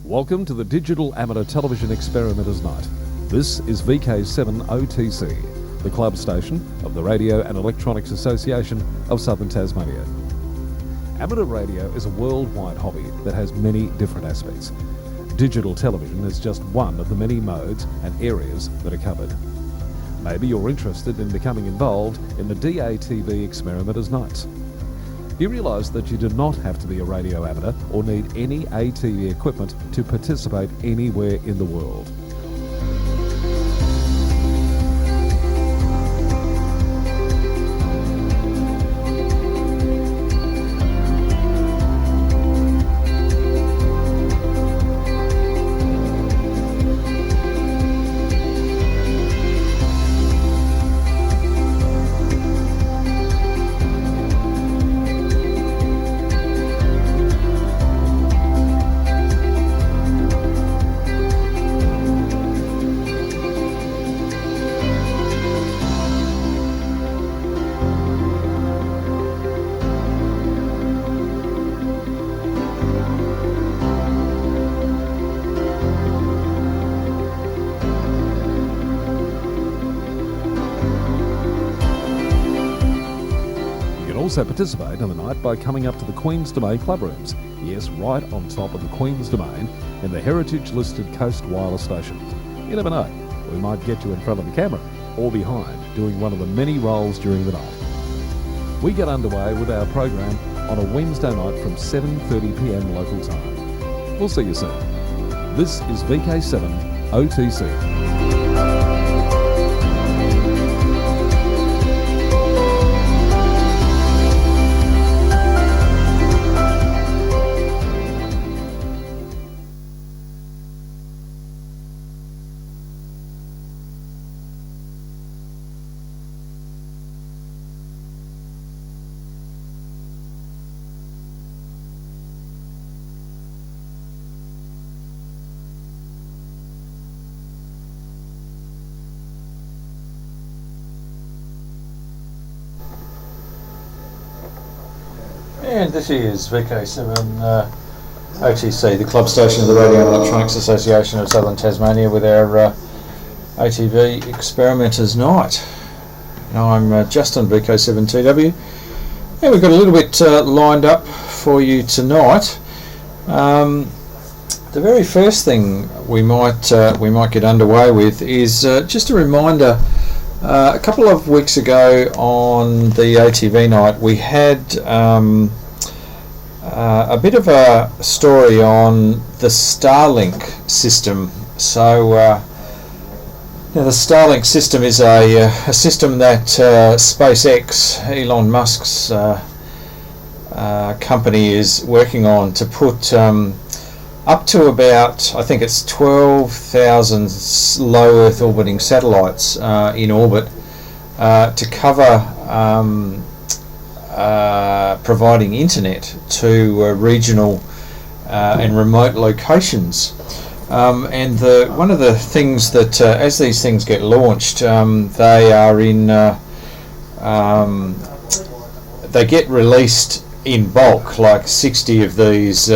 Welcome to the Digital Amateur Television Experimenters Night. This is VK7OTC, the club station of the Radio and Electronics Association of Southern Tasmania. Amateur radio is a worldwide hobby that has many different aspects. Digital television is just one of the many modes and areas that are covered. Maybe you're interested in becoming involved in the DATV Experimenters Nights. You realise that you do not have to be a radio amateur or need any ATV equipment to participate anywhere in the world. Also participate in the night by coming up to the Queen's Domain clubrooms. Yes, right on top of the Queen's Domain in the heritage-listed Coast Wireless Station. You never know, we might get you in front of the camera or behind doing one of the many roles during the night. We get underway with our program on a Wednesday night from 7:30pm local time. We'll see you soon. This is VK7 OTC. And this is VK7 OTC, the club station of the Radio and Electronics Association of Southern Tasmania, with our ATV Experimenters Night. Now I'm Justin VK7TW, and we've got a little bit lined up for you tonight. The very first thing we might get underway with is just a reminder. A couple of weeks ago on the ATV night, we had a bit of a story on the StarLink system. So the StarLink system is a system that SpaceX, Elon Musk's company, is working on to put up to about, I think it's 12,000 low Earth orbiting satellites in orbit to cover providing internet to regional and remote locations. And one of the things that, as these things get launched, they are in, they get released in bulk, like 60 of these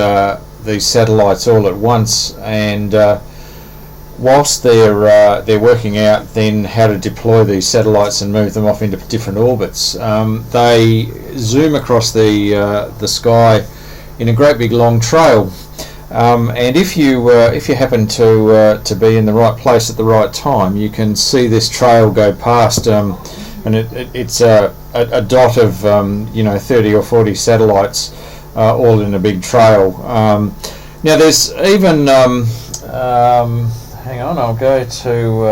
satellites all at once, and whilst they're working out then how to deploy these satellites and move them off into different orbits, they zoom across the sky in a great big long trail. And if you happen to be in the right place at the right time, you can see this trail go past, and it's a dot of 30 or 40 satellites all in a big trail. Now there's even hang on, I'll go to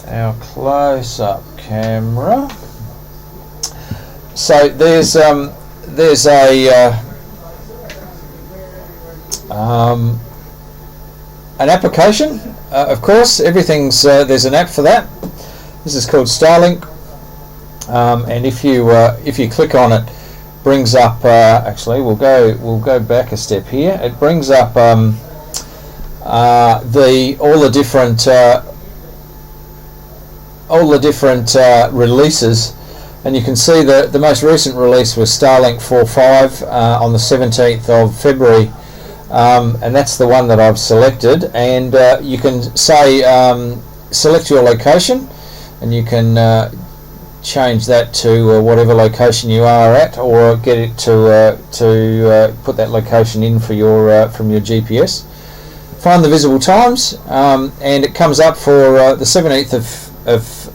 our close-up camera. So there's an application. Of course, everything's there's an app for that. This is called StarLink, and if you click on it, brings up actually we'll go back a step here. It brings up all the different releases, and you can see the most recent release was StarLink 4.5 on the 17th of February, and that's the one that I've selected. And you can say select your location, and you can change that to whatever location you are at, or get it to put that location in for your from your GPS. Find the visible times, and it comes up for the 17th of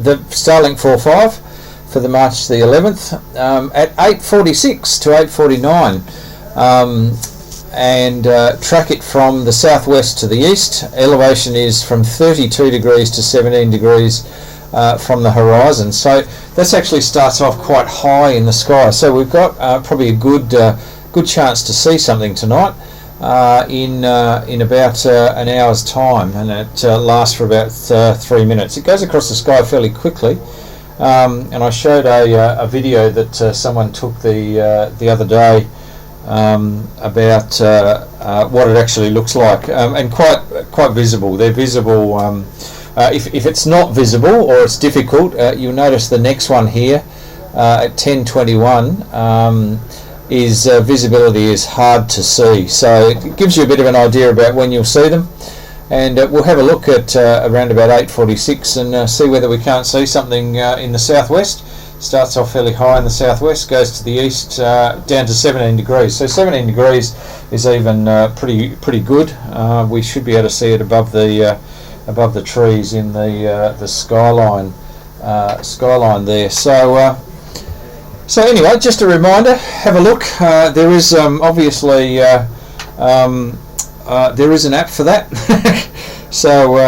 the StarLink 4.5 for the March the 11th at 8:46 to 8:49, and track it from the southwest to the east. Elevation is from 32 degrees to 17 degrees from the horizon, so that actually starts off quite high in the sky. So we've got probably a good chance to see something tonight in about an hour's time, and it lasts for about 3 minutes. It goes across the sky fairly quickly, and I showed a video that someone took the other day about what it actually looks like, and quite visible. They're visible. If it's not visible or it's difficult, you'll notice the next one here at 10:21 is visibility is hard to see, so it gives you a bit of an idea about when you'll see them. And we'll have a look at around about 8:46 and see whether we can't see something in the southwest. Starts off fairly high in the southwest, goes to the east down to 17 degrees. So 17 degrees is even pretty good. We should be able to see it above the trees in the skyline there. So anyway, just a reminder, have a look. There is obviously there is an app for that. So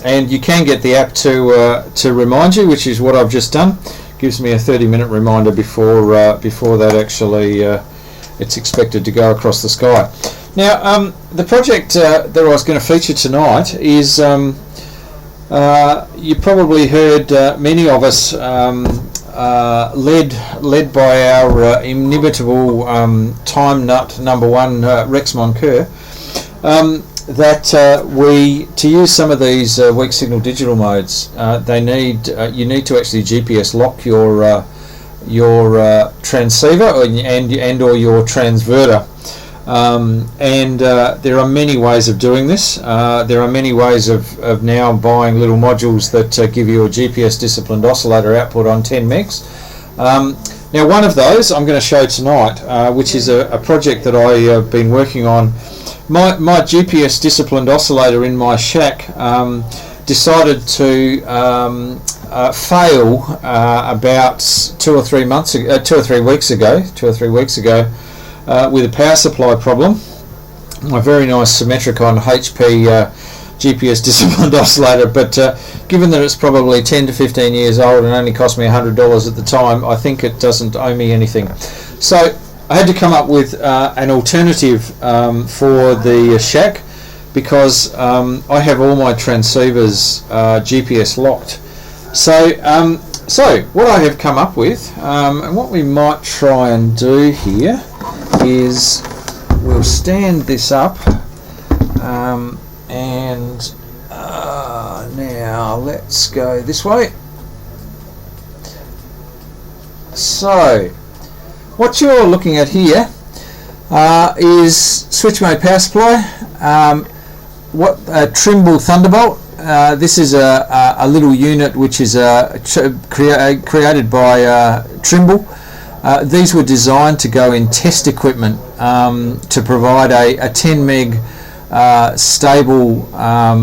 and you can get the app to remind you, which is what I've just done. Gives me a 30-minute reminder before that actually it's expected to go across the sky. Now, the project that I was going to feature tonight is, you probably heard many of us, led by our inimitable time nut #1 Rex Moncur, that to use some of these weak signal digital modes, you need to actually GPS lock your transceiver or your transverter. There are many ways of doing this. There are many ways of now buying little modules that give you a GPS Disciplined Oscillator output on 10 megs. Now, one of those I'm going to show tonight, which is a project that I have been working on. My GPS Disciplined Oscillator in my shack decided to fail about 2 or 3 weeks ago with a power supply problem. My very nice Symmetricon HP GPS Disciplined Oscillator, but given that it's probably 10 to 15 years old and only cost me $100 at the time, I think it doesn't owe me anything. So I had to come up with an alternative for the shack, because I have all my transceivers GPS locked. So what I have come up with, and what we might try and do here, is we'll stand this up, and now let's go this way. So what you're looking at here is switch mode power supply, Trimble Thunderbolt. This is a little unit which is created by Trimble. These were designed to go in test equipment to provide a 10 meg stable,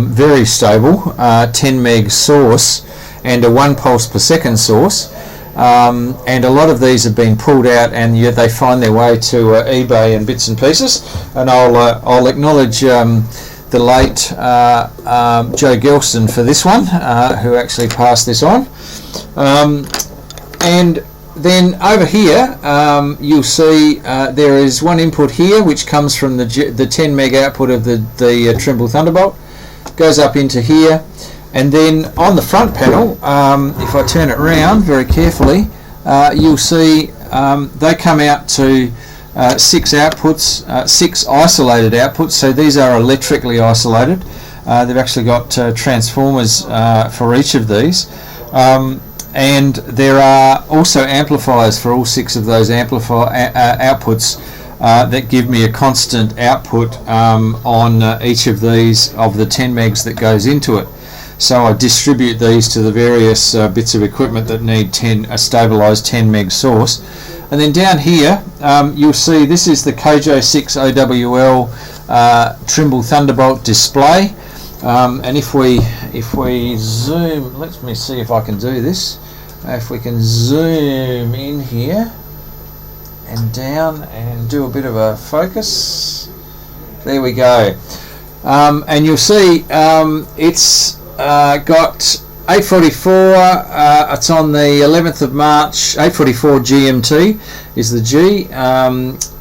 very stable 10 meg source and a 1 pulse per second source. And a lot of these have been pulled out, and yet they find their way to eBay and bits and pieces. And I'll acknowledge the late Joe Gelston for this one, who actually passed this on. And then over here, you'll see there is one input here which comes from the 10 meg output of the Trimble Thunderbolt, goes up into here. And then on the front panel, if I turn it around very carefully, you'll see they come out to 6 outputs, 6 isolated outputs. So these are electrically isolated. They've actually got transformers for each of these. And there are also amplifiers for all 6 of those outputs that give me a constant output on each of these of the 10 megs that goes into it. So I distribute these to the various bits of equipment that need a stabilised 10 meg source. And then down here you'll see this is the KJ6OWL Trimble Thunderbolt display. And if we zoom, let me see if I can do this. If we can zoom in here and down and do a bit of a focus, there we go. And you'll see it's got 8:44. It's on the 11th of March. 8:44 GMT is the G.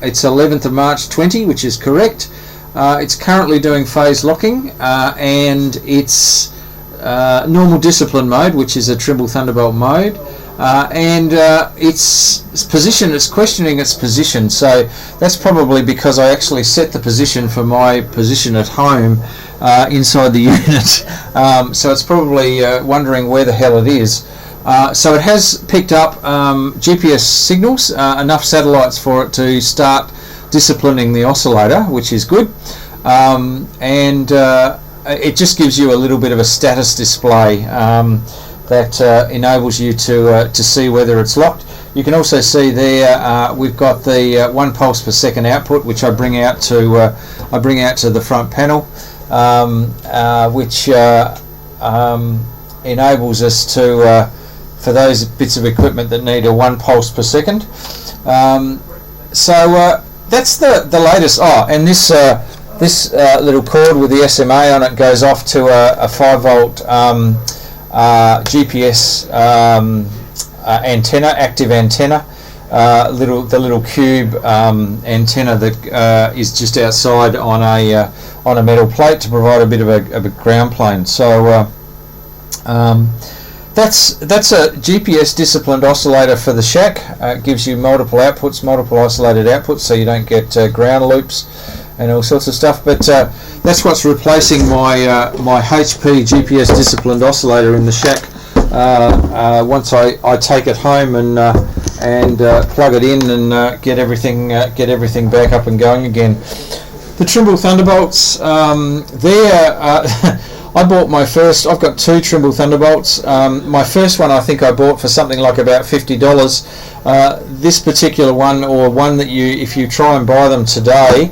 It's 11th of March 20, which is correct. It's currently doing phase locking, and it's normal discipline mode, which is a Trimble Thunderbolt mode, and its position, it's questioning its position, so that's probably because I actually set the position for my position at home inside the unit, so it's probably wondering where the hell it is. So it has picked up GPS signals, enough satellites for it to start disciplining the oscillator, which is good, and it just gives you a little bit of a status display that enables you to see whether it's locked. You can also see there we've got the 1 pulse per second output, which I bring out to the front panel, which enables us to for those bits of equipment that need a 1 pulse per second. So that's the latest. Oh, and this little cord with the SMA on it goes off to a 5 volt GPS antenna, active antenna, the little cube antenna that is just outside on a metal plate to provide a bit of a ground plane. So that's a GPS disciplined oscillator for the shack. It gives you multiple outputs, multiple isolated outputs, so you don't get ground loops and all sorts of stuff. But that's what's replacing my my HP GPS disciplined oscillator in the shack. Once I take it home and plug it in and get everything back up and going again. The Trimble Thunderbolts, I bought my first. I've got 2 Trimble Thunderbolts. My first one I think I bought for something like about $50. This particular one, or one that if you try and buy them today,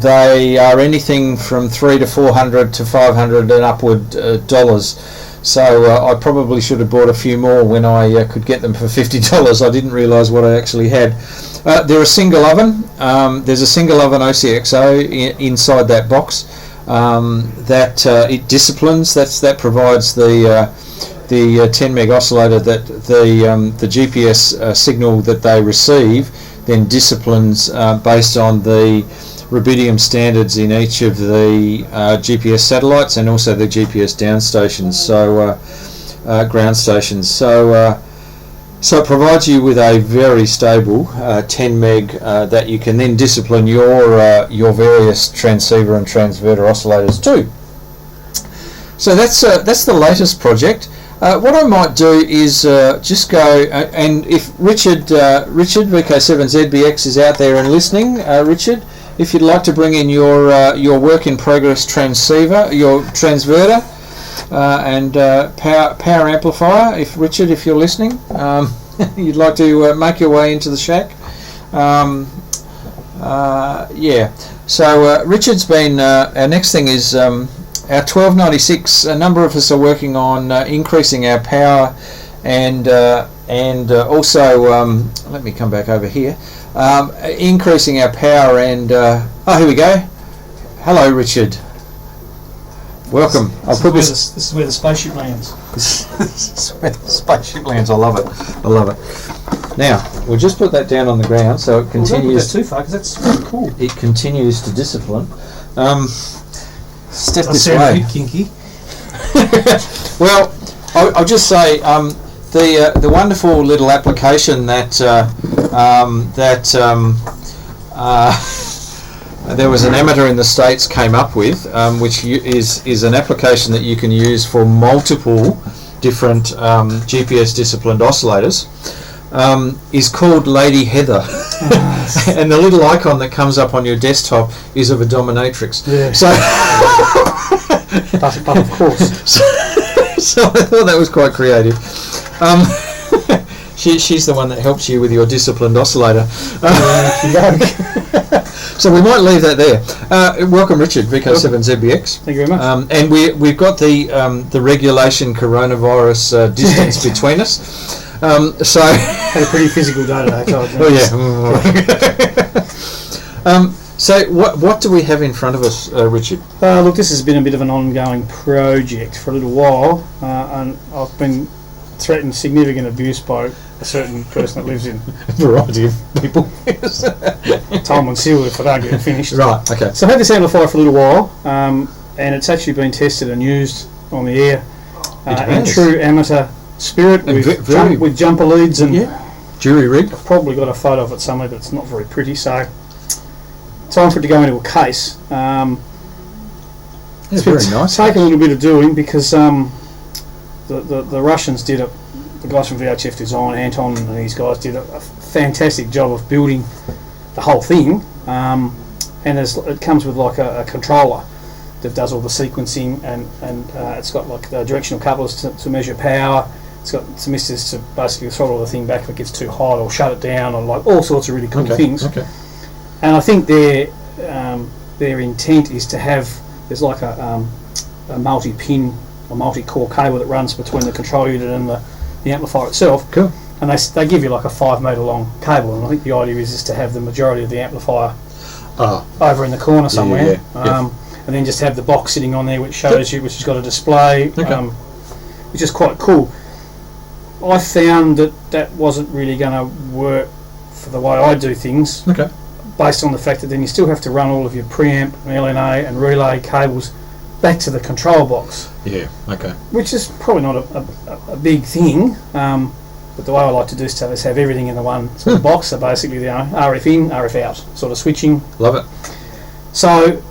they are anything from $300 to $400 to $500 and upward dollars. So I probably should have bought a few more when I could get them for $50. I didn't realise what I actually had. They're a single oven. There's a single oven OCXO inside that box that it disciplines. That provides the 10 meg oscillator that the GPS signal that they receive then disciplines based on the rubidium standards in each of the GPS satellites and also the GPS down stations, so ground stations. So it provides you with a very stable 10 meg that you can then discipline your various transceiver and transverter oscillators to. So that's the latest project. What I might do is just go and if Richard VK7ZBX is out there and listening, Richard, if you'd like to bring in your work in progress transceiver, your transverter and power amplifier, if you're listening, you'd like to make your way into the shack, yeah. So Richard's been. Our next thing is our 1296. A number of us are working on increasing our power and also let me come back over here. Increasing our power and oh, here we go. Hello, Richard. Welcome. This is where the spaceship lands. This is where the spaceship lands. I love it. I love it. Now we'll just put that down on the ground so it continues. Don't put that too far because that's really cool. It continues to discipline. Step this way. A bit kinky. Well, I'll just say the wonderful little application that there was an amateur in the States came up with, which is an application that you can use for multiple different GPS disciplined oscillators. is called Lady Heather. And the little icon that comes up on your desktop is of a dominatrix. Yeah. So, but of course. so I thought that was quite creative. She's the one that helps you with your disciplined oscillator. So we might leave that there. Welcome, Richard, VK7ZBX. Thank you very much. And we've got the regulation coronavirus distance between us. So Had a pretty physical day today. So what do we have in front of us, Richard? Look, this has been a bit of an ongoing project for a little while, and I've been threatened significant abuse by a certain person that lives in A variety of people. Tom and Seal if I don't get it finished. Right. Okay. So I've had this amplifier for a little while, and it's actually been tested and used on the air in true amateur spirit with jumper leads and jury rig. I've probably got a photo of it somewhere, but it's not very pretty. So time for it to go into a case. It's very nice. Take a little bit of doing because the Russians did it. The guys from VHF Design, Anton and these guys did a fantastic job of building the whole thing. And it comes with like a controller that does all the sequencing, and it's got like the directional couplers to measure power. It's got some misters to basically throttle the thing back if it gets too hot, or shut it down, or like all sorts of really cool things. Okay. And I think their intent is to have there's like a multi-pin or multi-core cable that runs between the control unit and the amplifier itself. Cool. And they give you like a 5 metre long cable, and I think the idea is to have the majority of the amplifier over in the corner somewhere. And then just have the box sitting on there which shows you, which has got a display, which is quite cool. I found that wasn't really going to work for the way I do things, based on the fact that then you still have to run all of your preamp and LNA and relay cables back to the control box. Yeah, okay. Which is probably not a big thing, but the way I like to do stuff is have everything in the one sort of box, so basically RF in, RF out, sort of switching. Love it. So,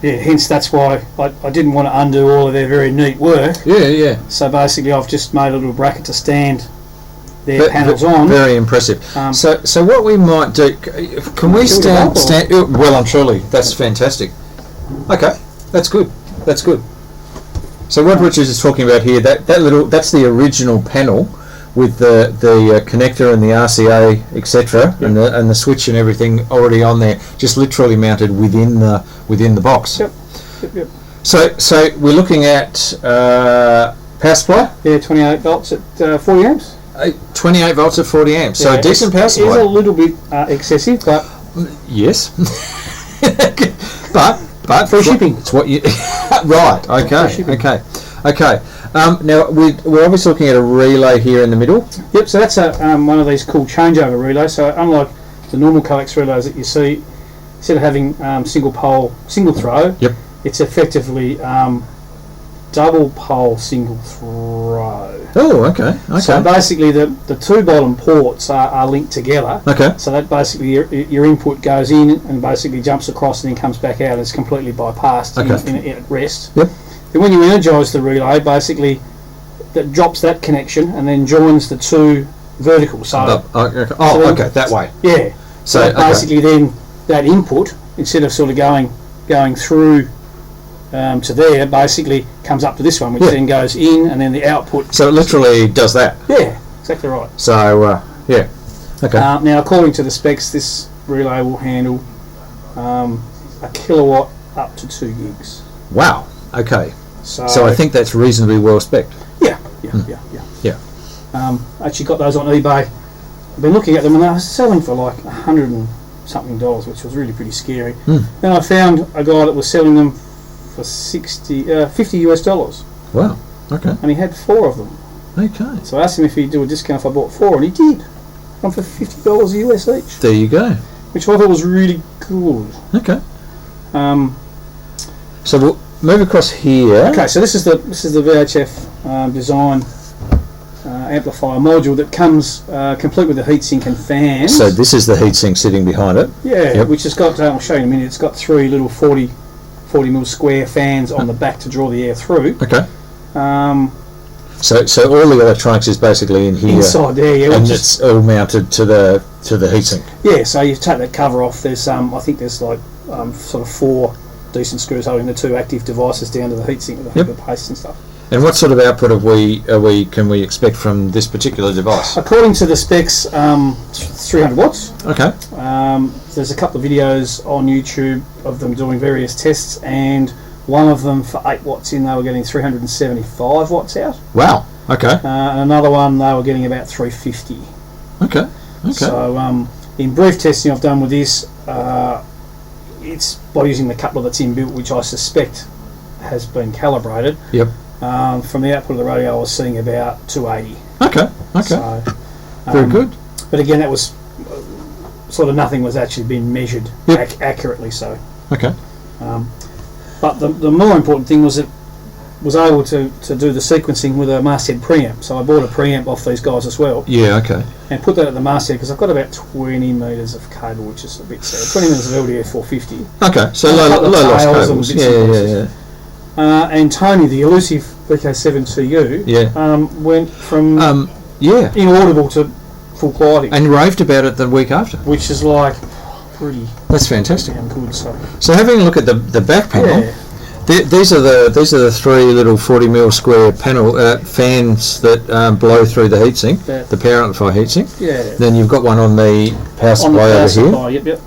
hence that's why I didn't want to undo all of their very neat work. Yeah. So basically I've just made a little bracket to stand their panels on. Very impressive. So what we might do, can we stand well and truly, that's fantastic. Okay, that's good. So what Richard is talking about here, that's the original panel with the connector and the RCA, etc., and the switch and everything already on there, just literally mounted within the box. Yep. So we're looking at power supply. Yeah, 28 volts at 40 amps. 28 volts at 40 amps. So a decent power supply. It is a little bit excessive, but yes. but free shipping. It's what you right. Okay. Now we're obviously looking at a relay here in the middle. Yep. So that's one of these cool changeover relays. So unlike the normal coax relays that you see, instead of having single pole, single throw, it's effectively double pole, single throw. Oh, okay. So basically, the two bottom ports are linked together. Okay. So that basically your input goes in and basically jumps across and then comes back out. And it's completely bypassed at rest. Yep. And when you energise the relay, basically that drops that connection and then joins the two verticals. So that way. Yeah. So basically, then that input, instead of sort of going through to there, basically comes up to this one, which then goes in, and then the output. So it literally does that. Yeah, exactly right. So Okay. Now, according to the specs, this relay will handle a kilowatt up to 2 gigs. Wow. Okay. So I think that's reasonably well spec'd. Yeah. Actually got those on eBay. I've been looking at them and they were selling for like $100 and something, which was really pretty scary. Then I found a guy that was selling them for $50 US. Wow. Okay. And he had 4 of them. Okay. So I asked him if he'd do a discount if I bought 4, and he did. One for $50 US each. There you go. Which I thought was really good. Okay. So we'll move across here. Okay, so this is the VHF Design Amplifier module that comes complete with the heatsink and fans. So this is the heatsink sitting behind it. Yeah, which has got, I'll show you in a minute, it's got 3 little 40 mil square fans on the back to draw the air through. Okay. So all the electronics is basically in here. Inside there, yeah. And it's all mounted to the heatsink. Yeah, so you take that cover off. There's I think there's like sort of 4 decent screws holding the 2 active devices down to the heatsink with the paste and stuff. And what sort of output can we expect from this particular device? According to the specs, 300 watts. Okay. There's a couple of videos on YouTube of them doing various tests, and one of them for 8 watts in, they were getting 375 watts out. Wow. Okay. And another one, they were getting about 350. Okay. Okay. So in brief testing I've done with this, it's by using the coupler that's inbuilt, which I suspect has been calibrated. Yep. From the output of the radio, I was seeing about 280. Okay. Okay. So, very good. But again, that was sort of nothing was actually being measured accurately. So. Okay. But the more important thing was it was able to do the sequencing with a masthead preamp. So I bought a preamp off these guys as well. Yeah. Okay. And put that at the masthead because I've got about 20 metres of cable, which is a bit sad. 20 metres of LDF 450. Okay. So low loss cables. Yeah. And Tony, the elusive VK7TW, went from inaudible to full quality. And raved about it the week after. Which is like pretty. That's fantastic. Damn good. So having a look at the back panel, these are the 3 little 40mm square panel fans that blow through the heatsink, the power amplifier heatsink. Yeah. Then you've got one on the power supply over here. Yep.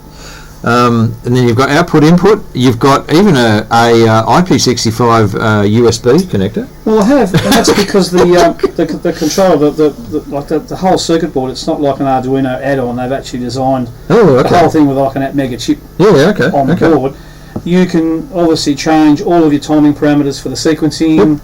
And then you've got output input. You've got even a IP65 USB connector. Well, I have, and that's because the control, the whole circuit board. It's not like an Arduino add-on. They've actually designed the whole thing with like an app mega chip on the board. You can obviously change all of your timing parameters for the sequencing,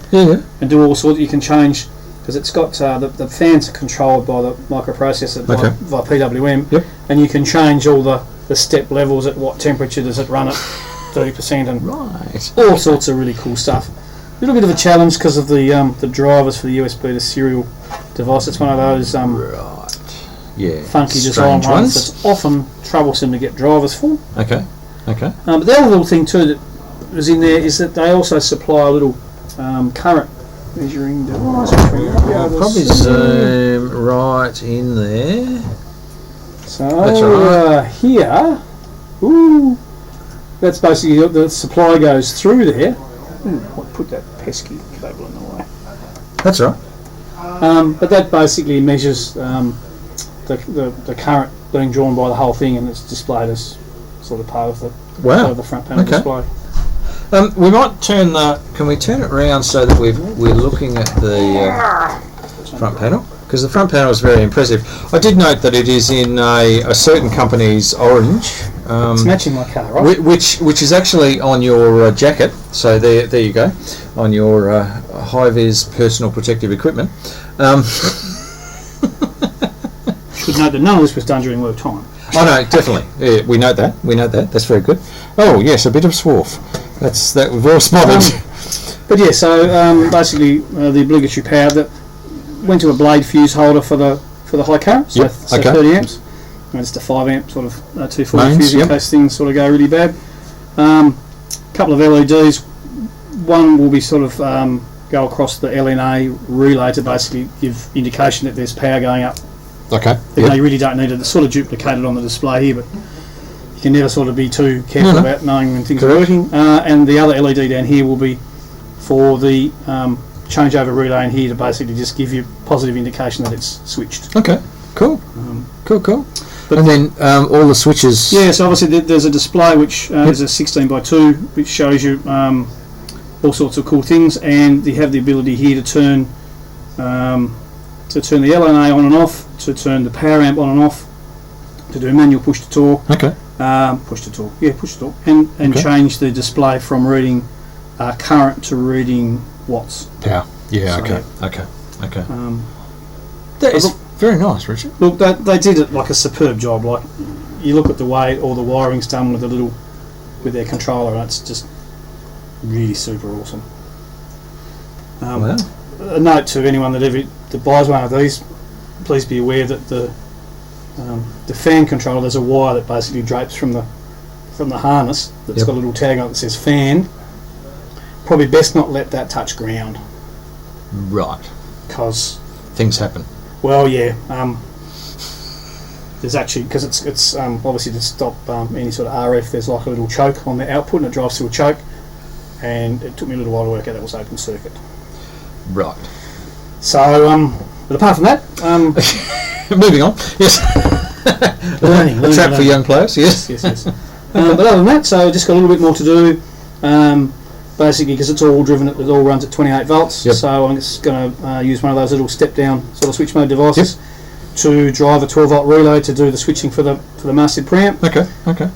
and do all sorts. You can change because it's got the fans are controlled by the microprocessor via PWM, and you can change all the step levels at what temperature does it run at 30% and all sorts of really cool stuff. A little bit of a challenge because of the drivers for the USB to serial device. It's one of those funky design ones that's often troublesome to get drivers for. Okay. But the other little thing too that was in there is that they also supply a little current measuring device. Probably zoom right in there. So here, that's basically the supply goes through there. Put that pesky cable in the way. That's right. But that basically measures the current being drawn by the whole thing, and it's displayed as sort of part of the front panel display. We might turn can we turn it around so that we're looking at the front panel? Because the front panel is very impressive. I did note that it is in a certain company's orange. It's matching my car, right? Which is actually on your jacket. So there you go, on your high-vis personal protective equipment. Should note that none of this was done during work time. Oh no, definitely. Yeah, we note that. That's very good. Oh yes, a bit of swarf. That we've all spotted. But yeah, so basically the obligatory power that went to a blade fuse holder for the high current, so 30 amps. And it's a 5 amp sort of 240 fuse in case things sort of go really bad. Couple of LEDs. One will be sort of go across the LNA relay to basically give indication that there's power going up. Okay. Even though you really don't need it. It's sort of duplicated on the display here, but you can never sort of be too careful about knowing when things are working. And the other LED down here will be for the changeover relay in here to basically just give you positive indication that it's switched. Okay, cool. Cool. And then all the switches. Yeah, so obviously there's a display which is a 16:2, which shows you all sorts of cool things, and you have the ability here to turn the LNA on and off, to turn the power amp on and off, to do manual push to talk. Okay. Push to talk, and change the display from reading current to reading watts. Power. Yeah. So, Okay. That is very nice, Richard. Look, they did it like a superb job. Like you look at the way all the wiring's done with their controller, and it's just really super awesome. Wow. A note to anyone that buys one of these, please be aware that the fan controller, there's a wire that basically drapes from the harness that's got a little tag on it that says fan. Probably best not let that touch ground. Right. because things happen. well, yeah. There's actually, because it's obviously to stop any sort of RF, there's like a little choke on the output and it drives through a choke, and it took me a little while to work out that was open circuit. Right. So, but apart from that, moving on. Yes. learning. A trap for young players. Yes. Yes. But other than that, so just got a little bit more to do. Basically, because it's all driven, it all runs at 28 volts. Yep. So I'm just going to use one of those little step-down sort of switch mode devices to drive a 12-volt relay to do the switching for the masted preamp. Okay.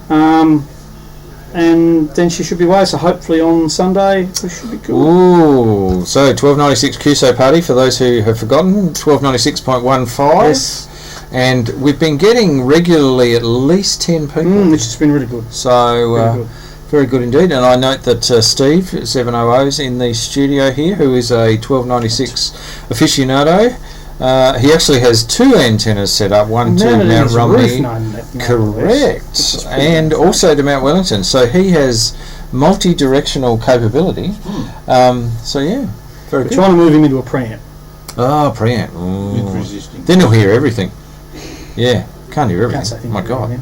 And then she should be away. So hopefully on Sunday we should be good. Ooh, so 1296 QSO party for those who have forgotten. 1296.15. Yes. And we've been getting regularly at least 10 people. Which has been really good. So very good indeed. And I note that Steve 700 is in the studio here, who is a 1296 aficionado. He actually has 2 antennas set up, one to Mount Romney, correct, and also to Mount Wellington. So he has multi-directional capability. So yeah, very We're good. trying to move him into a preamp. Ah, preamp. Resisting. Then he'll hear everything. Yeah, can't hear Can't say everything. things My about God. him.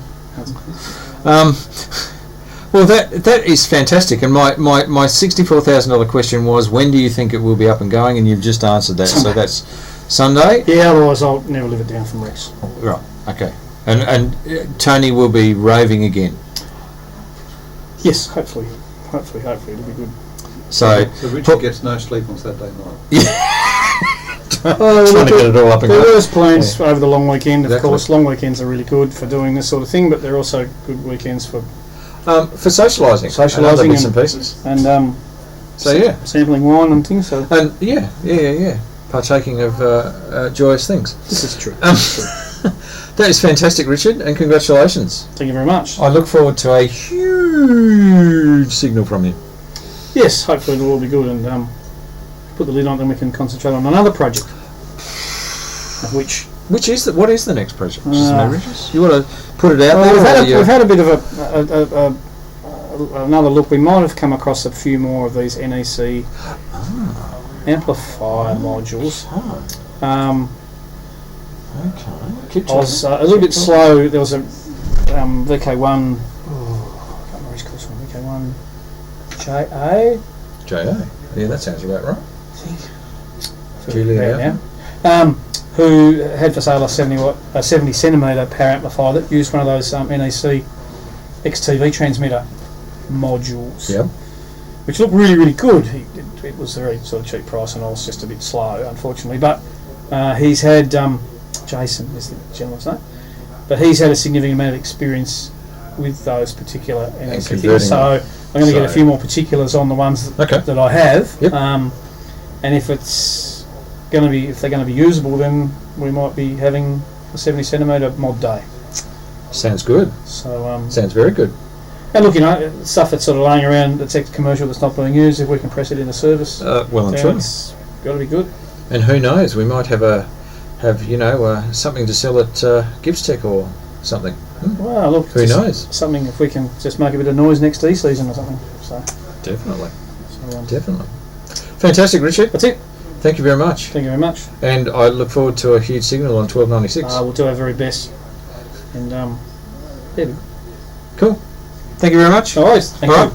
Well, that is fantastic. And my $64,000 question was, when do you think it will be up and going? And you've just answered that. So that's Sunday. Yeah, otherwise I'll never live it down from Rex. Right. Okay. And Tony will be raving again. Yes, hopefully it'll be good. So Richard gets no sleep on Saturday night. trying to get it all up and There going. was plans over the long weekend. Of Exactly. course, long weekends are really good for doing this sort of thing, but they're also good weekends for socialising. Socialising and other bits and- and pieces. and So yeah. sampling wine and things. So And yeah. Partaking of joyous things. this is true. That is fantastic, Richard, and congratulations. Thank you very much. I look forward to a huge signal from you. Yes, hopefully it'll all be good, and put the lid on, then we can concentrate on another project. Of which What is the next project? Uh, Regis? You want to put it out well, there? we've had a bit of another look. We might have come across a few more of these NEC amplifier modules. Okay. Keep I was a little bit slow. There was a VK1. I can't remember his course one. VK1 JA. JA. Yeah, that sounds about right. Julia. Who had for sale a 70 centimetre power amplifier that used one of those NEC XTV transmitter modules. Yep. Which looked really, really good. It was a very sort of cheap price, and I was just a bit slow, unfortunately. But he's had Jason is the gentleman's name, but he's had a significant amount of experience with those particular NEC things. So I'm going to get a few more particulars on the ones that I have. Yep. And if they're going to be usable, then we might be having a 70 centimetre mod day. Sounds good. So sounds very good. and look, stuff that's sort of laying around that's commercial that's not being used, if we can press it into service, Well and true. it's got to be good. And who knows? We might have something to sell at Gibbs Tech or something. Well, look, Who knows? Something if we can just make a bit of noise next E-season or something. So Definitely. So, Definitely. Fantastic, Richard. that's it. Thank you very much. Thank you very much. And I look forward to a huge signal on 1296. We'll do our very best. And yeah, Cool. Thank you very much. no worries. Thank All you.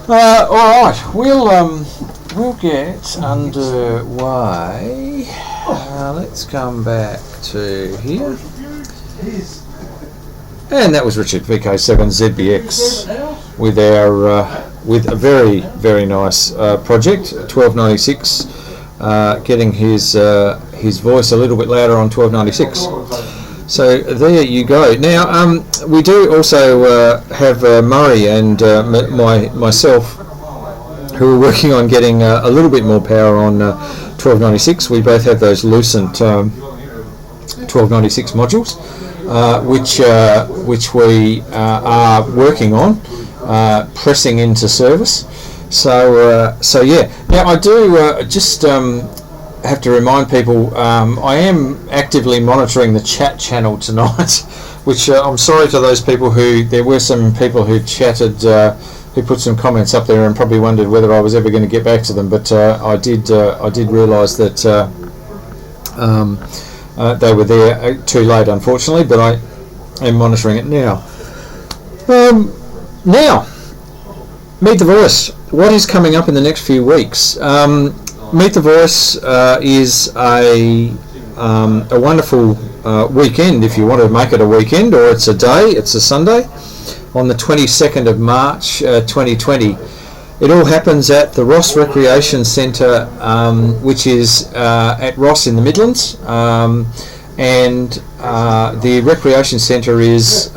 right. All right. We'll get underway. Let's come back to here. And that was Richard VK7ZBX with our with a very, very nice project 1296, getting his voice a little bit louder on 1296. So there you go. Now we do also have Murray and myself, who are working on getting a little bit more power on 1296. We both have those Lucent 1296 modules, which we are working on pressing into service. So yeah. Now I do just have to remind people, I am actively monitoring the chat channel tonight, which I'm sorry to those people there were some people who chatted, who put some comments up there and probably wondered whether I was ever going to get back to them, but I did realise that They were there too late, unfortunately, but I am monitoring it now. Now, Meet the Voice. What is coming up in the next few weeks? Meet the Voice is a wonderful weekend, if you want to make it a weekend, or it's a day, it's a Sunday, on the 22nd of March 2020. It all happens at the Ross Recreation Centre, which is at Ross in the Midlands, and the Recreation Centre is,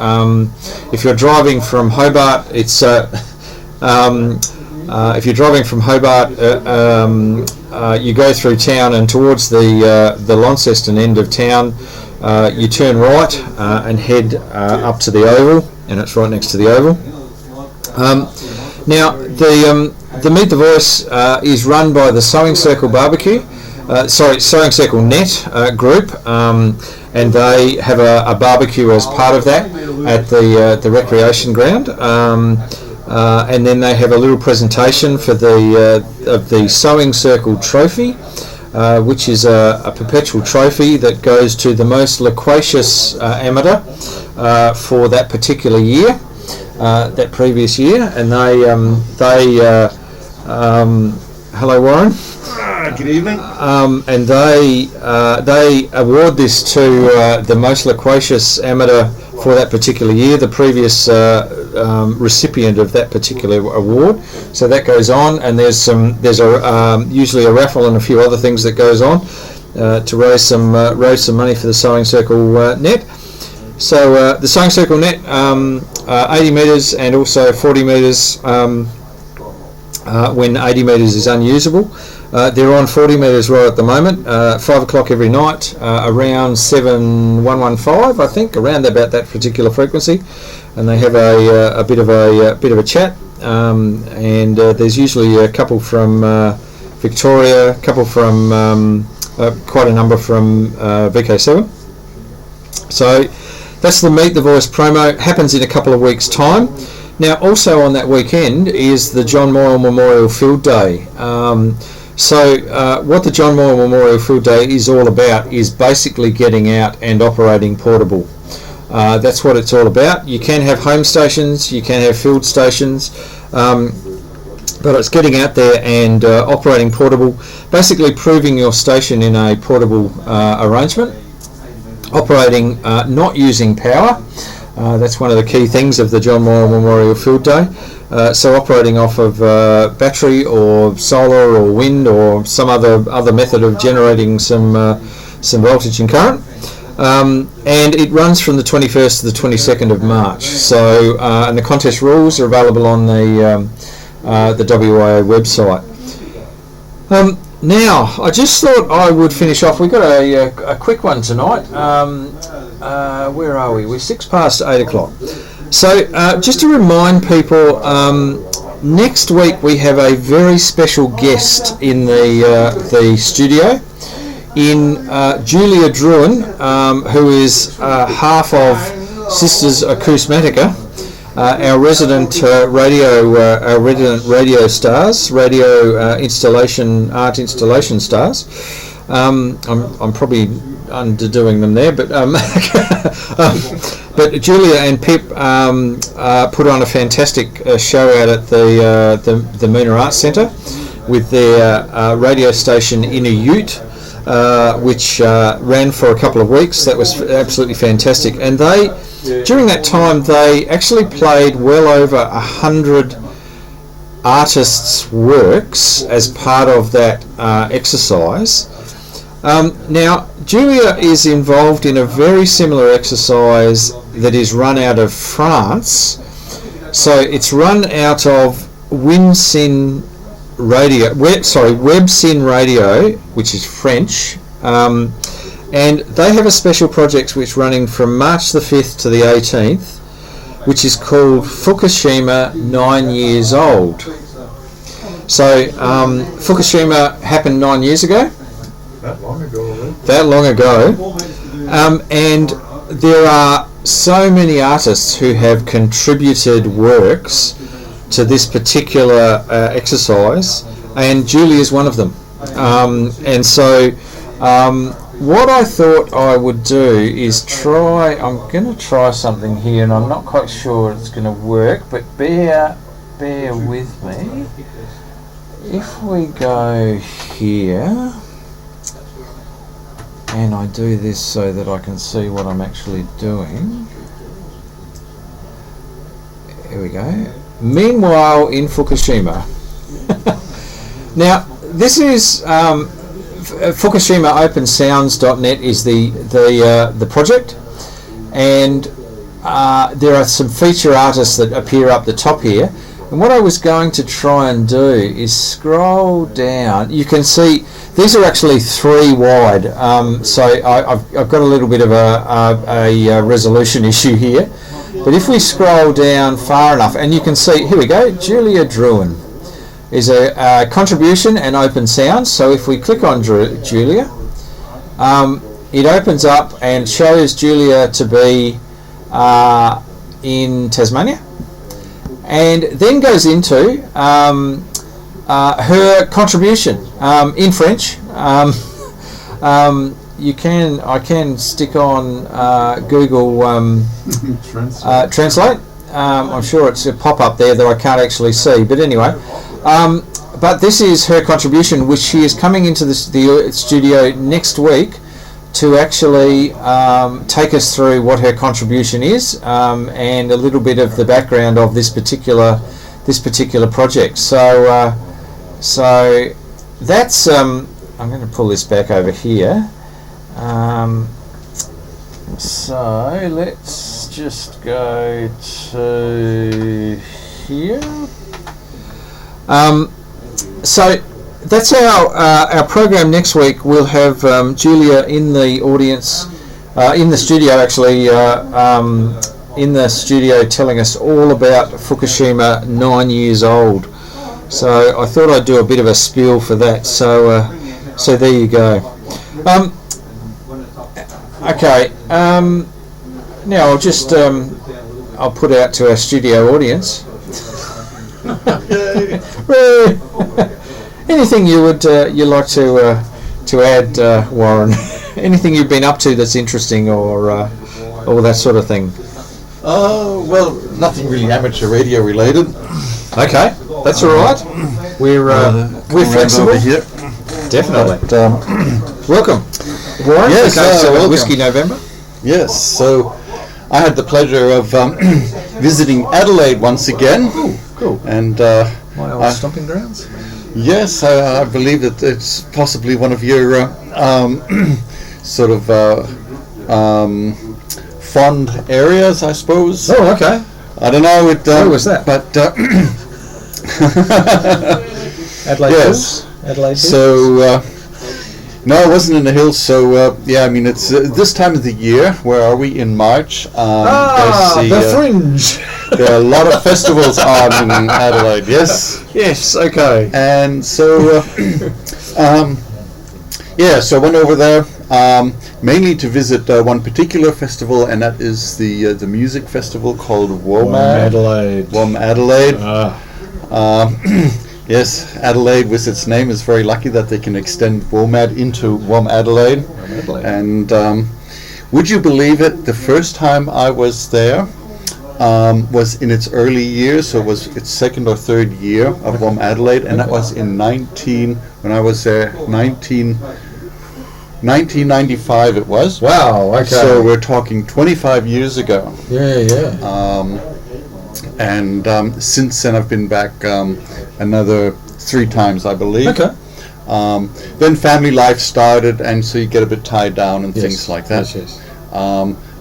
if you're driving from Hobart, it's if you're driving from Hobart, you go through town, and towards the Launceston end of town, you turn right and head up to the Oval, and it's right next to the Oval. Now, the Meet the Voice is run by the Sewing Circle Sewing Circle Net group, and they have a barbecue as part of that at the recreation ground. And then they have a little presentation for the Sewing Circle Trophy, which is a perpetual trophy that goes to the most loquacious amateur for that particular year, that previous year. And hello Warren. Good evening. And they award this to the most loquacious amateur for that particular year, the previous recipient of that particular award. So that goes on, and there's usually a raffle and a few other things that goes on to raise some money for the Sewing Circle Net. So the Sewing Circle Net, 80 metres and also 40 metres when 80 metres is unusable. They're on 40 metres right at the moment, 5 o'clock every night, around 7115, I think, around about that particular frequency, and they have a bit of a chat, and there's usually a couple from Victoria, a couple from quite a number from VK7. So that's the Meet the Voice promo. Happens in a couple of weeks' time. Now, also on that weekend is the John Moyle Memorial Field Day. So what the John Moyle Memorial Field Day is all about is basically getting out and operating portable. That's what it's all about. You can have home stations, you can have field stations, but it's getting out there and operating portable, basically proving your station in a portable arrangement, operating not using power. That's one of the key things of the John Moyle Memorial Field Day. So operating off of battery or solar or wind or some other method of generating some voltage and current. And it runs from the 21st to the 22nd of March. So and the contest rules are available on the WIA website. Now, I just thought I would finish off. We've got a quick one tonight. Where are we? We're 6 past 8 o'clock. So just to remind people, next week we have a very special guest in the studio, in Julia Druin, who is half of Sisters Acousmatica, our resident radio stars, art installation stars. I'm probably underdoing them there, but but Julia and Pip put on a fantastic show out at the Moona Arts Centre with their radio station In a Ute, which ran for a couple of weeks. That was absolutely fantastic, and during that time they actually played well over 100 artists' works as part of that exercise. Now, Julia is involved in a very similar exercise that is run out of France. So it's run out of WebSyn Radio, which is French, and they have a special project which is running from March the 5th to the 18th, which is called Fukushima 9 Years Old. So Fukushima happened 9 years ago. That long ago. And there are so many artists who have contributed works to this particular exercise, and Julie is one of them. And so what I thought I would do is I'm going to try something here, and I'm not quite sure it's going to work, but bear with me. If we go here, and I do this so that I can see what I'm actually doing. Here we go. Meanwhile in Fukushima. Now, this is Fukushima OpenSounds.net is the project, and there are some feature artists that appear up the top here. And what I was going to try and do is scroll down. You can see these are actually 3 wide, so I've got a little bit of a resolution issue here. But if we scroll down far enough, and you can see, here we go, Julia Druin is a contribution and open sounds. So if we click on Julia, it opens up and shows Julia to be in Tasmania, and then goes into her contribution in French. I can stick on Google Translate. I'm sure it's a pop-up there that I can't actually see, but anyway. But this is her contribution, which she is coming into the studio next week to actually take us through what her contribution is, and a little bit of the background of this particular project. So that's I'm going to pull this back over here. So let's just go to here. So that's our program next week. We'll have Julia in the audience, in the studio actually, in the studio telling us all about Fukushima 9 years old. So I thought I'd do a bit of a spiel for that. So there you go. Okay. Now I'll just I'll put out to our studio audience. Anything you would you like to add, Warren? Anything you've been up to that's interesting, or that sort of thing? Well, nothing really amateur radio related. Okay, that's all right. We're flexible over here. Definitely. But, welcome, Warren. Yes, welcome. Whiskey November. Yes, so I had the pleasure of visiting Adelaide once again. Ooh, cool. And my old stomping grounds. Yes, I believe that it's possibly one of your sort of fond areas, I suppose. Oh, okay. I don't know. Where was that? But Adelaide yes. Hills? Adelaide Hills? So no, it wasn't in the hills. So yeah, I mean it's this time of the year. Where are we? In March. The Fringe. There are a lot of festivals on in Adelaide. Yes. Yes. Okay. And so yeah, so I went over there mainly to visit one particular festival, and that is the music festival called WOMAD. Adelaide. Yes, Adelaide, with its name, is very lucky that they can extend WOMAD into Adelaide. And would you believe it? The first time I was there was in its early years, so it was its second or third year of Adelaide, and that was in when I was there, 1995 it was. Wow, okay. So we're talking 25 years ago. Yeah. And since then I've been back another 3 times, I believe. Okay. Then family life started, and so you get a bit tied down and things like that. Yes.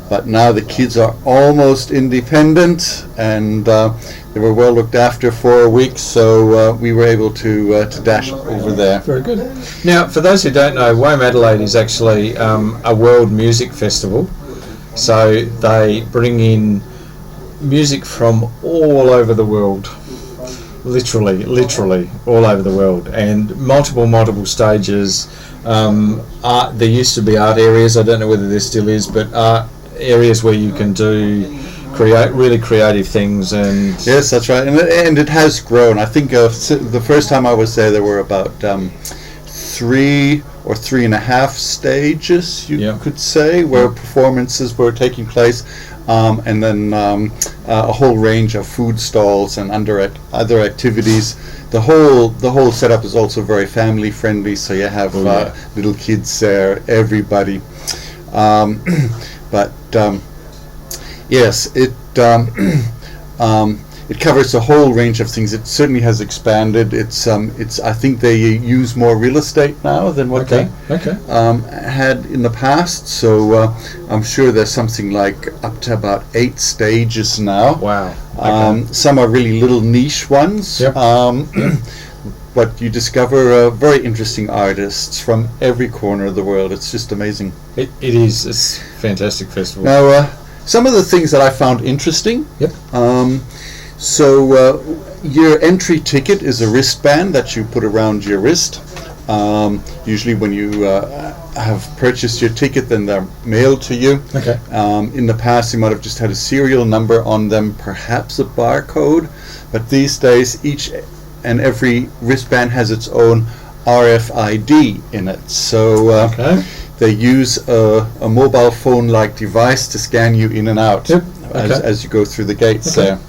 But now the kids are almost independent, and they were well looked after for a week, so we were able to dash over there. Very good. Now, for those who don't know, WOMAD Adelaide is actually a world music festival. So they bring in music from all over the world, literally all over the world, and multiple stages. There used to be art areas. I don't know whether there still is, but art areas where you can create really creative things. And yes, that's right, and it has grown. I think the first time I was there were about 3 or 3.5 stages, you could say, where performances were taking place, and then a whole range of food stalls and other activities. The whole setup is also very family friendly, so you have little kids there, everybody. But yes, it covers a whole range of things. It certainly has expanded. It's I think they use more real estate now than what they had in the past. So I'm sure there's something like up to about 8 stages now. Wow. Some are really little niche ones. Yep. But you discover very interesting artists from every corner of the world. It's just amazing. It is. It's a fantastic festival. Now, some of the things that I found interesting. Yep. So your entry ticket is a wristband that you put around your wrist. Usually when you have purchased your ticket, then they're mailed to you. Okay. In the past, you might have just had a serial number on them, perhaps a barcode. But these days, each and every wristband has its own RFID in it. So they use a mobile phone-like device to scan you in and out as you go through the gates there.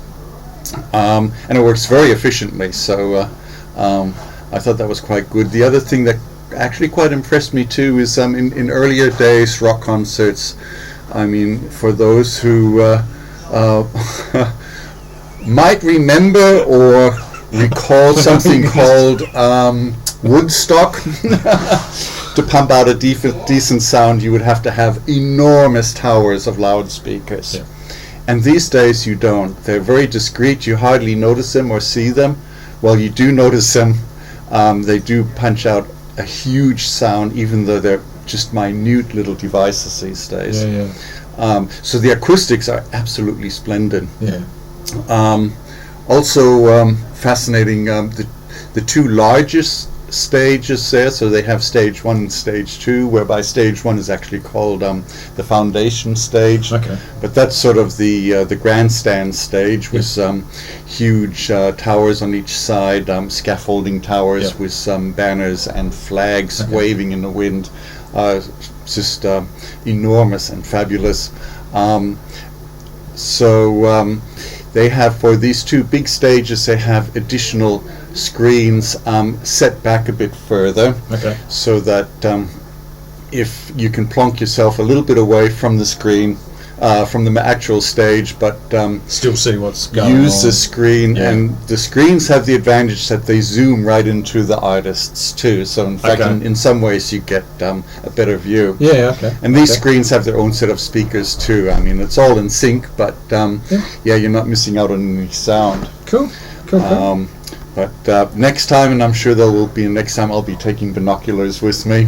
And it works very efficiently, so I thought that was quite good. The other thing that actually quite impressed me too is in earlier days, rock concerts, I mean, for those who might remember or recall something called Woodstock, to pump out a decent sound, you would have to have enormous towers of loudspeakers. Yeah. And these days you don't. They're very discreet. You hardly notice them or see them. Well, you do notice them. They do punch out a huge sound, even though they're just minute little devices these days. So the acoustics are absolutely splendid. Also fascinating, the 2 largest stages there, so they have stage 1 and stage 2, whereby stage 1 is actually called the foundation stage, but that's sort of the grandstand stage with huge towers on each side, scaffolding towers with some banners and flags waving in the wind, just enormous and fabulous. So they have, for these 2 big stages, they have additional screens set back a bit further, so that if you can plonk yourself a little bit away from the screen, from the actual stage, but still see what's going on. Use the screen, and the screens have the advantage that they zoom right into the artists too. So in fact, in some ways, you get a better view. And these screens have their own set of speakers too. I mean, it's all in sync, but you're not missing out on any sound. Cool. But next time, and I'm sure there will be a next time, I'll be taking binoculars with me,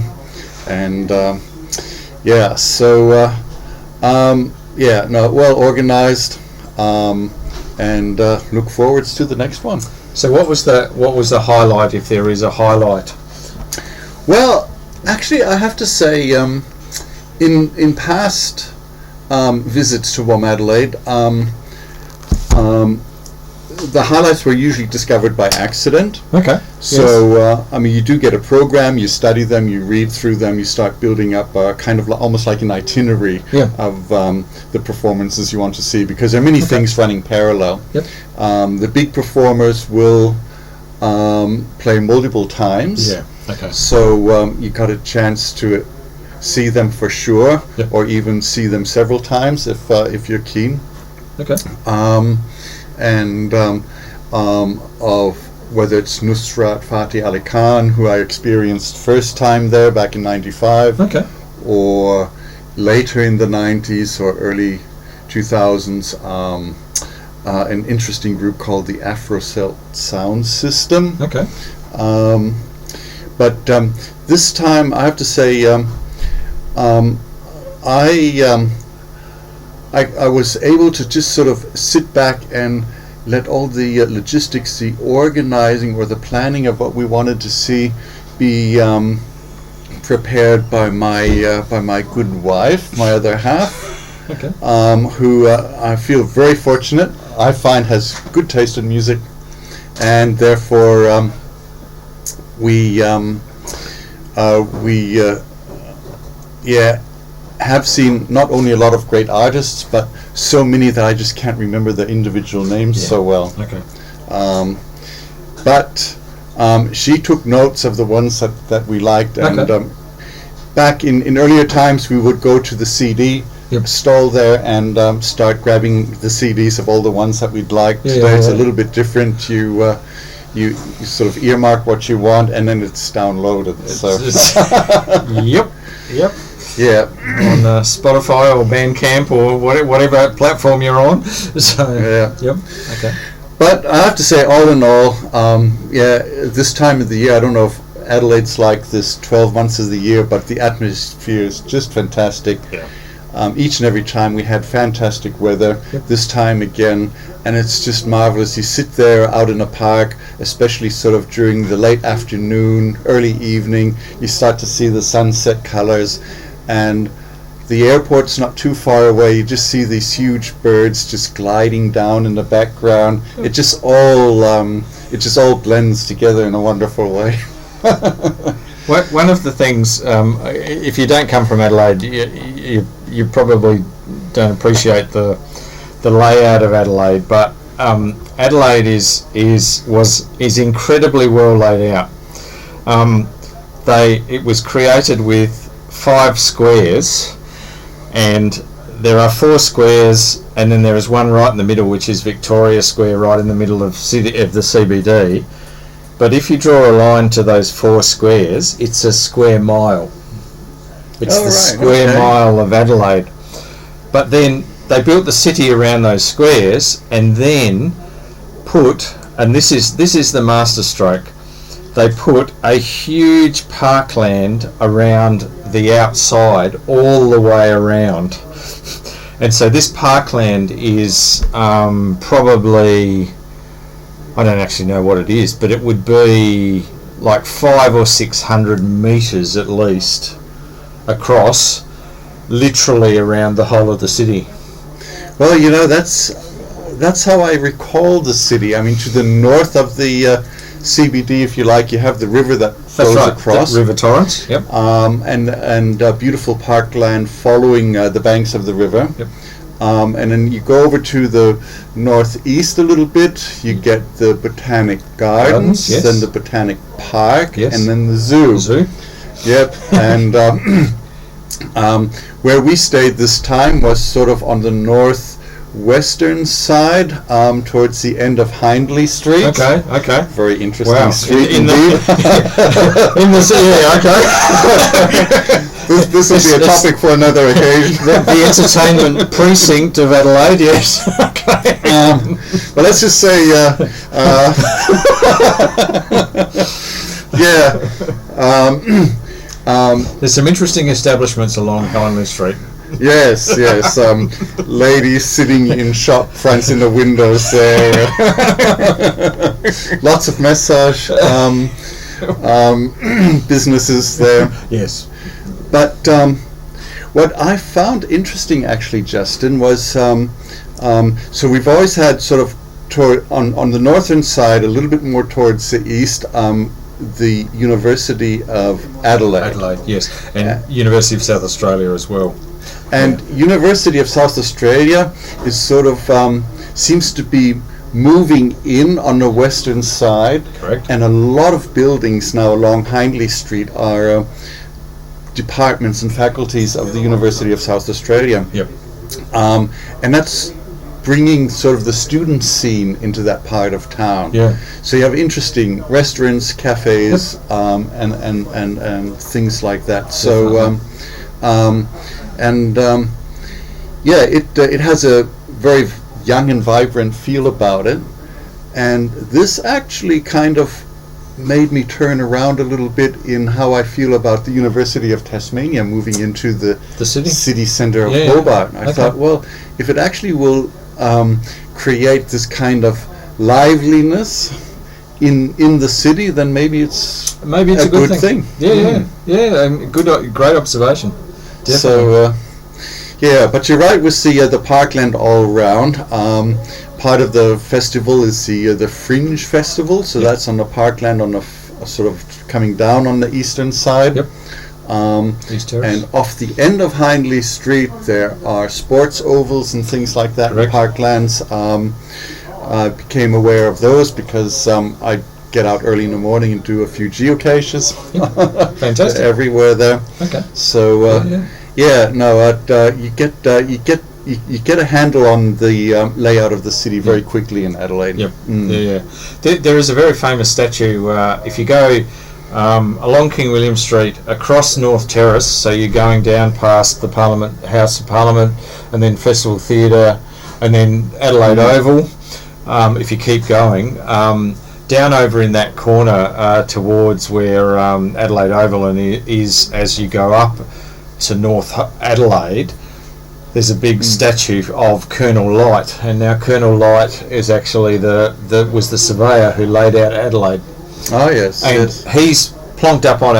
and well organized, and look forwards to the next one. So what was the highlight, if there is a highlight? Well, actually, I have to say, in past visits to WOM Adelaide, the highlights were usually discovered by accident. So, I mean, you do get a program, you study them, you read through them, you start building up kind of almost like an itinerary of the performances you want to see, because there are many things running parallel. The big performers will play multiple times. So you got a chance to see them for sure, or even see them several times if you're keen. And of whether it's Nusrat Fateh Ali Khan, who I experienced first time there back in '95, or later in the '90s or early 2000s, an interesting group called the Afrocelt Sound System. But this time I have to say, I was able to just sort of sit back and let all the logistics, the organizing or the planning of what we wanted to see be prepared by my good wife, my other half, who I feel very fortunate, I find has good taste in music, and therefore we we have seen not only a lot of great artists, but so many that I just can't remember the individual names so well. Okay. But she took notes of the ones that we liked, and back in earlier times we would go to the CD stall there and start grabbing the CDs of all the ones that we'd like. Today it's a little bit different. You sort of earmark what you want, and then it's downloaded. Yep. Yeah. On Spotify or Bandcamp or whatever platform you're on. So yep. Okay. But I have to say, all in all, this time of the year, I don't know if Adelaide's like this 12 months of the year, but the atmosphere is just fantastic. Yeah. Each and every time we had fantastic weather. This time again, and it's just marvelous. You sit there out in a park, especially sort of during the late afternoon, early evening, you start to see the sunset colors, and the airport's not too far away. You just see these huge birds just gliding down in the background. It just all blends together in a wonderful way. One of the things, if you don't come from Adelaide, you probably don't appreciate the layout of Adelaide. But Adelaide is incredibly well laid out. It was created with 5 squares, and there are 4 squares, and then there is one right in the middle, which is Victoria Square, right in the middle of the CBD. But if you draw a line to those 4 squares, it's a square mile. It's square mile of Adelaide. But then they built the city around those squares, and then and this is the masterstroke, they put a huge parkland around the outside all the way around. And so this parkland is probably, I don't actually know what it is, but it would be like 500 or 600 metres at least across, literally around the whole of the city. Well, that's how I recall the city. I mean, to the north of the CBD, if you like, you have the river that flows across. The River Torrens. Yep. And beautiful parkland following the banks of the river. Yep. And then you go over to the northeast a little bit, you get the Botanic Gardens, yes. Then the Botanic Park, yes. And then the zoo. Yep. And where we stayed this time was sort of on the northwestern side, towards the end of Hindley Street. Okay. Very interesting street in indeed. In the okay. This will be a topic for another occasion. The entertainment precinct of Adelaide, yes. Okay. Well, let's just say, there's some interesting establishments along Hindley Street. Yes. Ladies sitting in shop fronts in the windows there. Lots of massage businesses there. Yes. But what I found interesting, actually, Justin, was so we've always had sort of on the northern side, a little bit more towards the east, the University of Adelaide. Adelaide, yes, and University of South Australia as well. And University of South Australia is sort of seems to be moving in on the western side. Correct. And a lot of buildings now along Hindley Street are departments and faculties of the University of South Australia. Yep. And that's bringing sort of the student scene into that part of town. Yeah. So you have interesting restaurants, cafes, and things like that. So, it has a very young and vibrant feel about it. And this actually kind of made me turn around a little bit in how I feel about the University of Tasmania moving into the city centre of Hobart. I thought, well, if it actually will create this kind of liveliness in the city, then maybe it's a good thing. Great observation. So, Definitely. but you're right with the parkland all round. Part of the festival is the Fringe Festival, so that's on the parkland on a sort of coming down on the eastern side. Yep. East Terrace. And off the end of Hindley Street, there are sports ovals and things like that, Correct. parklands. I became aware of those because I get out early in the morning and do a few geocaches. Fantastic. Everywhere there. Okay. So you get a handle on the layout of the city very quickly in Adelaide. Yep. Yeah. There is a very famous statue. If you go along King William Street, across North Terrace, so you're going down past the Parliament House of Parliament, and then Festival Theatre, and then Adelaide Oval. If you keep going, down over in that corner towards where Adelaide Oval is, as you go up to North Adelaide, there's a big statue of Colonel Light, and now Colonel Light is actually was the surveyor who laid out Adelaide. Oh yes, and he's plonked up on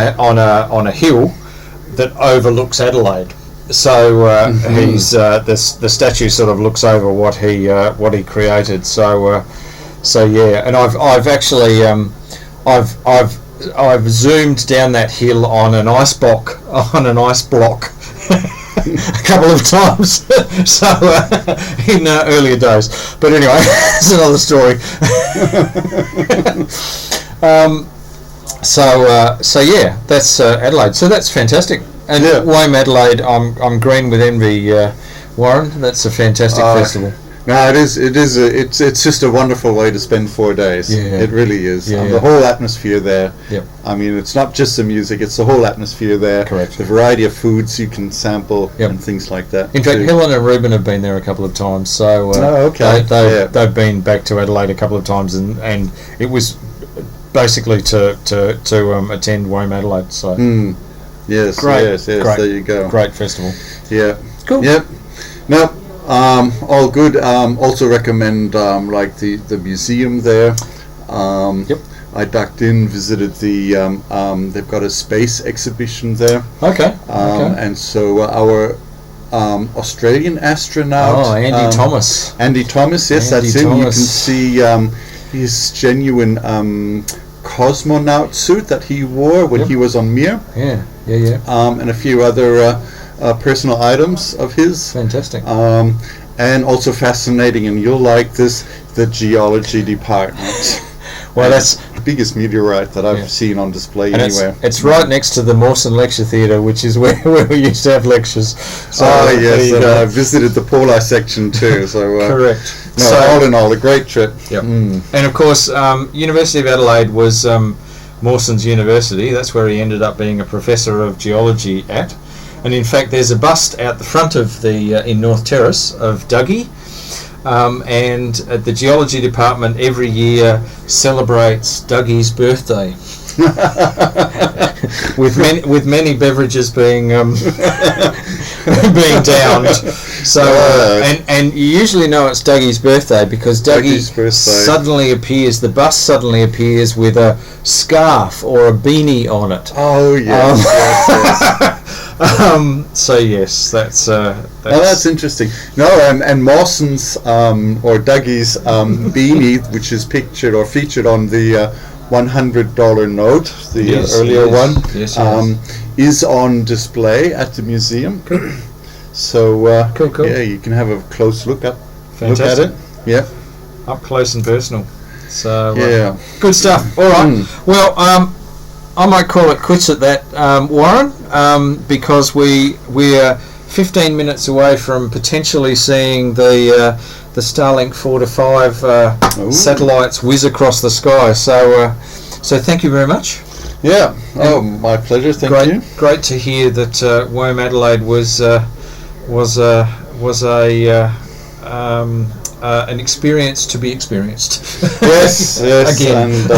a hill that overlooks Adelaide. So he's the statue sort of looks over what he created. So yeah, and I've actually I've zoomed down that hill on an ice block a couple of times. So in earlier days, but anyway, it's another story. So yeah, that's Adelaide. So that's fantastic. And Wame Adelaide, I'm green with envy, Warren. That's a fantastic festival. No, it is. It's just a wonderful way to spend 4 days. Yeah. It really is. Yeah, The whole atmosphere there. Yep. I mean, it's not just the music; it's the whole atmosphere there. Correct. The variety of foods you can sample and things like that. In fact, too. Helen and Ruben have been there a couple of times. So they've been back to Adelaide a couple of times, and it was basically to attend Wame Adelaide. So yes, great, yes, great, there you go. Great festival. Yeah. Cool. Yep. No. All good. Also recommend like the museum there. Yep. I ducked in, visited the. They've got a space exhibition there. Okay. And so our Australian astronaut. Oh, Andy Thomas. Andy Thomas. Yes, Andy that's him. Thomas. You can see his genuine cosmonaut suit that he wore when he was on Mir. Yeah. And a few other. Personal items of his. Fantastic. And also fascinating, and you'll like this, the geology department. Well, that's the biggest meteorite that I've seen on display and anywhere. It's right next to the Mawson Lecture Theatre, which is where we used to have lectures. So yes, and I visited the polar section too. So correct. No, so, all in all, a great trip. Yep. And of course, University of Adelaide was Mawson's university. That's where he ended up being a professor of geology at. And in fact, there's a bust out the front of the in North Terrace of Dougie, and the geology department every year celebrates Dougie's birthday, with many beverages being being downed. So and you usually know it's Dougie's birthday because Dougie suddenly appears. The bus suddenly appears with a scarf or a beanie on it. Oh yes, yes. So yes, that's interesting. No, and Mawson's or Dougie's beanie, which is pictured or featured on the $100 note, the earlier one, is on display at the museum. So cool. Yeah, you can have a close look at Fantastic. it. Yeah, up close and personal. So good stuff. All right. Well, I might call it quits at that, Warren, because we're 15 minutes away from potentially seeing the Starlink 4 to 5 satellites whiz across the sky. So thank you very much. Yeah. My pleasure. Thank you. Great to hear that Wame Adelaide was an experience to be experienced. Yes. Again. And,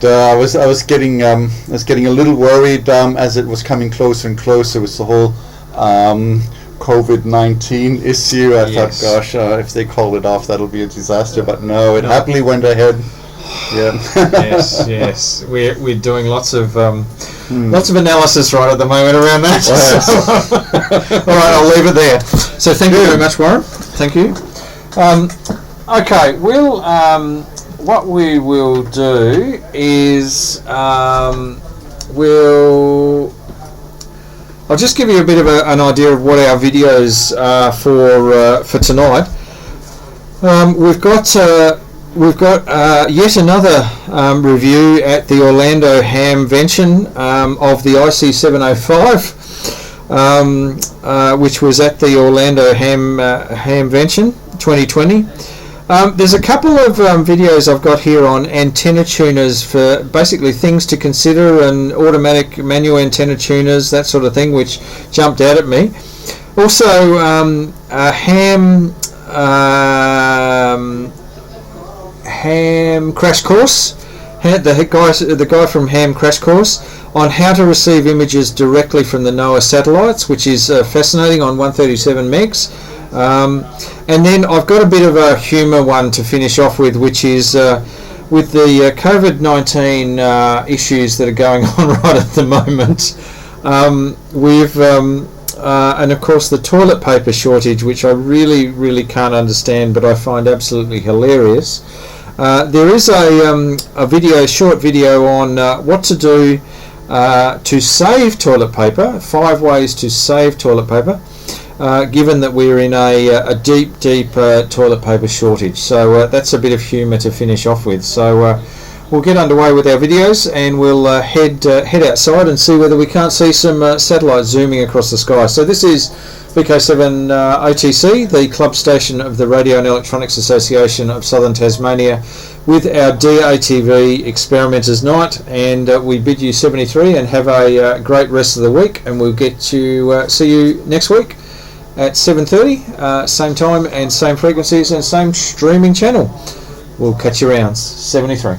I was getting a little worried as it was coming closer and closer with the whole COVID-19 issue. I thought, gosh, if they call it off, that'll be a disaster. But no, it happily went ahead. Yeah. yes. We're doing lots of analysis right at the moment around that. All right, I'll leave it there. So thank you very much, Warren. Thank you. Okay, we'll what we will do is I'll just give you a bit of an idea of what our videos are for tonight. We've got yet another review at the Orlando Hamvention of the IC705, which was at the Orlando Hamvention 2020. There's a couple of videos I've got here on antenna tuners, for basically things to consider, and automatic manual antenna tuners, that sort of thing, which jumped out at me. Also a ham crash course, the guy from Ham Crash Course on how to receive images directly from the NOAA satellites, which is fascinating, on 137 megs. And then I've got a bit of a humour one to finish off with, which is with the COVID-19 issues that are going on right at the moment. And of course the toilet paper shortage, which I really can't understand, but I find absolutely hilarious. There is a short video on what to do to save toilet paper, 5 ways to save toilet paper, given that we're in a deep toilet paper shortage. So that's a bit of humour to finish off with. So we'll get underway with our videos, and we'll head outside and see whether we can't see some satellites zooming across the sky. So this is VK7 OTC, the club station of the Radio and Electronics Association of Southern Tasmania, with our DATV Experimenters Night, and we bid you 73 and have a great rest of the week, and we'll get to see you next week at 7:30, same time and same frequencies and same streaming channel. We'll catch you around. 73.